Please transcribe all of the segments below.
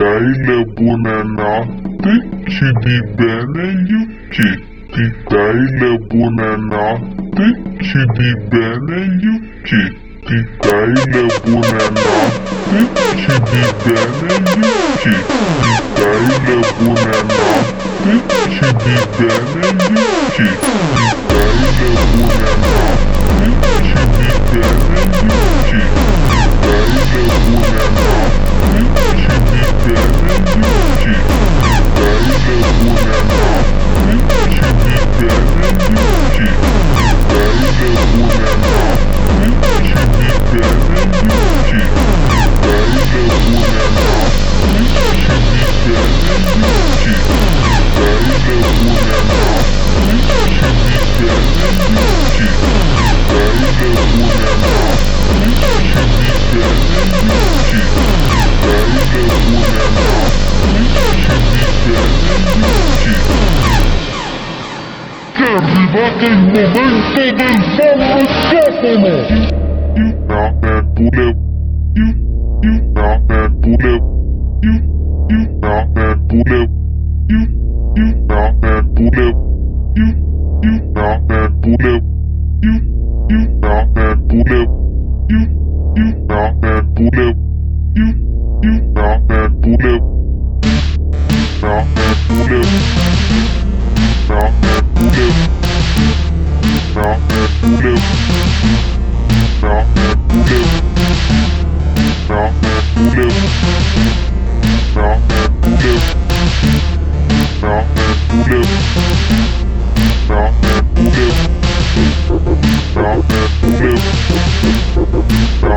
dai buonanotte, ci di bene Yuki. Ti dai le buonanotte, ci di bene Yuki. Ti dai le buonanotte, ci di bene Yuki. Ti dai le buonanotte, ci di bene Yuki. Ti dai le buonanotte, ci di bene Yuki. Ti dai le buonanotte, ci di bene Yuki. Ti dai le buonanotte, ci di bene Yuki. Ti dai le buonanotte, ci di bene Yuki. Ti dai le buonanotte, ci di bene Yuki. Ti dai le buonanotte, ci di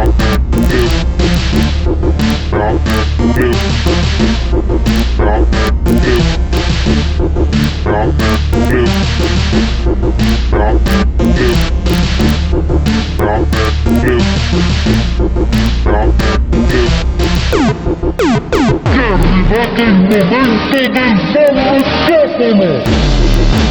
bene Yuki. Ti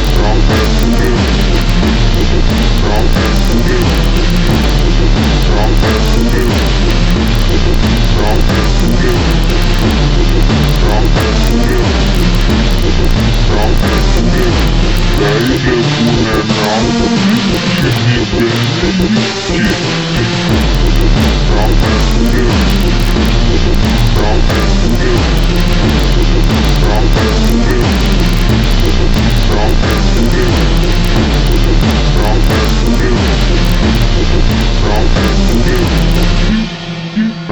dai le buonanotte, ci di bene Yuki. Ti dai le buonanotte, ci di bene Yuki.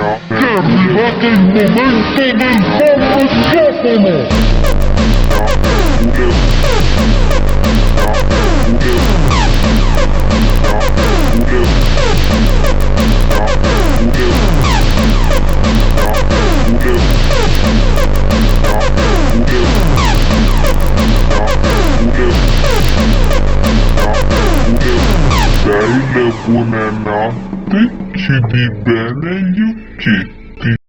È arrivato il momento del ballo buonanotte, ci di bene Yuki.